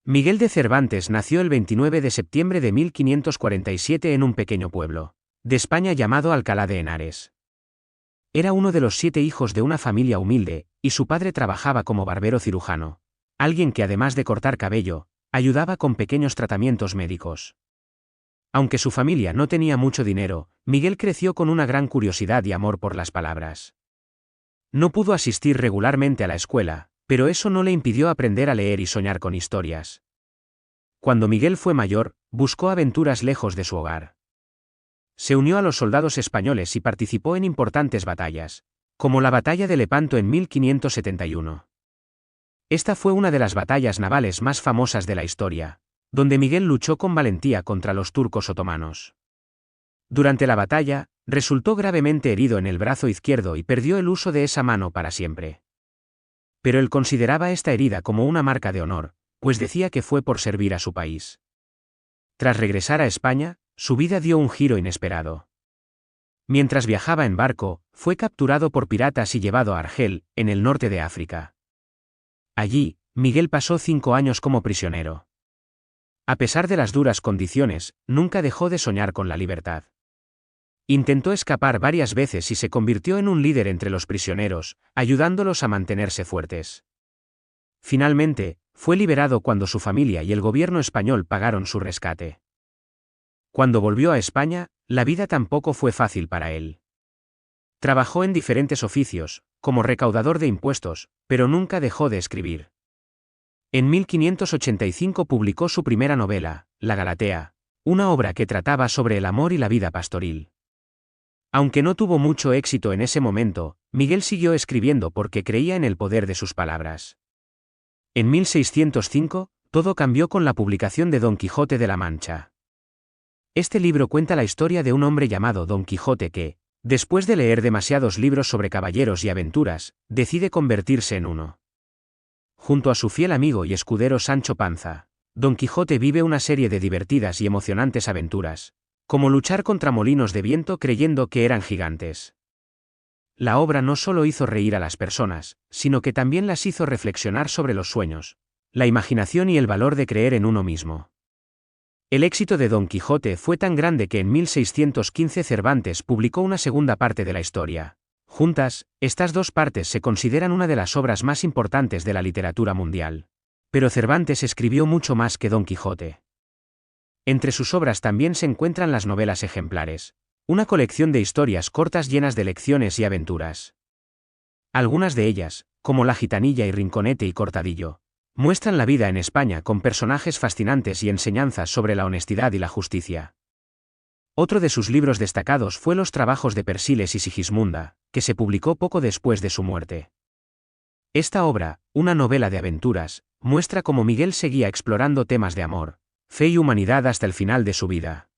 Miguel de Cervantes nació el 29 de septiembre de 1547 en un pequeño pueblo de España llamado Alcalá de Henares. Era uno de los 7 hijos de una familia humilde, y su padre trabajaba como barbero cirujano, alguien que además de cortar cabello, ayudaba con pequeños tratamientos médicos. Aunque su familia no tenía mucho dinero, Miguel creció con una gran curiosidad y amor por las palabras. No pudo asistir regularmente a la escuela, pero eso no le impidió aprender a leer y soñar con historias. Cuando Miguel fue mayor, buscó aventuras lejos de su hogar. Se unió a los soldados españoles y participó en importantes batallas, como la batalla de Lepanto en 1571. Esta fue una de las batallas navales más famosas de la historia, donde Miguel luchó con valentía contra los turcos otomanos. Durante la batalla, resultó gravemente herido en el brazo izquierdo y perdió el uso de esa mano para siempre. Pero él consideraba esta herida como una marca de honor, pues decía que fue por servir a su país. Tras regresar a España, su vida dio un giro inesperado. Mientras viajaba en barco, fue capturado por piratas y llevado a Argel, en el norte de África. Allí, Miguel pasó 5 años como prisionero. A pesar de las duras condiciones, nunca dejó de soñar con la libertad. Intentó escapar varias veces y se convirtió en un líder entre los prisioneros, ayudándolos a mantenerse fuertes. Finalmente, fue liberado cuando su familia y el gobierno español pagaron su rescate. Cuando volvió a España, la vida tampoco fue fácil para él. Trabajó en diferentes oficios, como recaudador de impuestos, pero nunca dejó de escribir. En 1585 publicó su primera novela, La Galatea, una obra que trataba sobre el amor y la vida pastoril. Aunque no tuvo mucho éxito en ese momento, Miguel siguió escribiendo porque creía en el poder de sus palabras. En 1605, todo cambió con la publicación de Don Quijote de la Mancha. Este libro cuenta la historia de un hombre llamado Don Quijote que, después de leer demasiados libros sobre caballeros y aventuras, decide convertirse en uno. Junto a su fiel amigo y escudero Sancho Panza, Don Quijote vive una serie de divertidas y emocionantes aventuras, como luchar contra molinos de viento creyendo que eran gigantes. La obra no solo hizo reír a las personas, sino que también las hizo reflexionar sobre los sueños, la imaginación y el valor de creer en uno mismo. El éxito de Don Quijote fue tan grande que en 1615 Cervantes publicó una segunda parte de la historia. Juntas, estas dos partes se consideran una de las obras más importantes de la literatura mundial. Pero Cervantes escribió mucho más que Don Quijote. Entre sus obras también se encuentran las novelas ejemplares, una colección de historias cortas llenas de lecciones y aventuras. Algunas de ellas, como La Gitanilla y Rinconete y Cortadillo, muestran la vida en España con personajes fascinantes y enseñanzas sobre la honestidad y la justicia. Otro de sus libros destacados fue Los trabajos de Persiles y Sigismunda, que se publicó poco después de su muerte. Esta obra, una novela de aventuras, muestra cómo Miguel seguía explorando temas de amor, fe y humanidad hasta el final de su vida.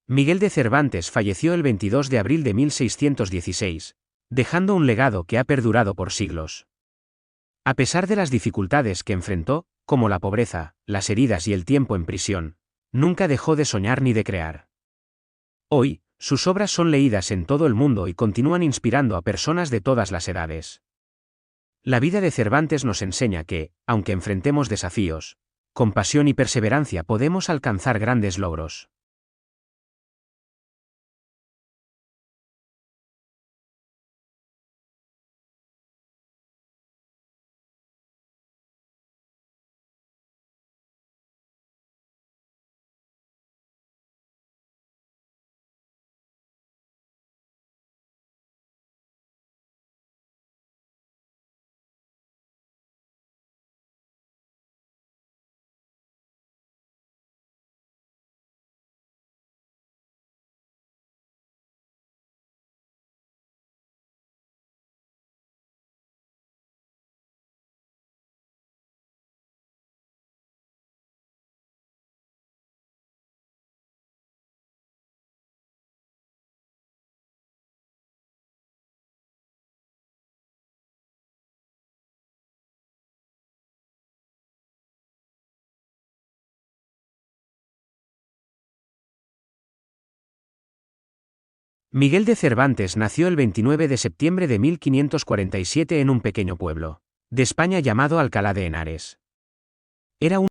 Miguel de Cervantes falleció el 22 de abril de 1616, dejando un legado que ha perdurado por siglos. A pesar de las dificultades que enfrentó, como la pobreza, las heridas y el tiempo en prisión, nunca dejó de soñar ni de crear. Hoy, sus obras son leídas en todo el mundo y continúan inspirando a personas de todas las edades. La vida de Cervantes nos enseña que, aunque enfrentemos desafíos, con pasión y perseverancia podemos alcanzar grandes logros. Miguel de Cervantes nació el 29 de septiembre de 1547 en un pequeño pueblo de España llamado Alcalá de Henares. Era un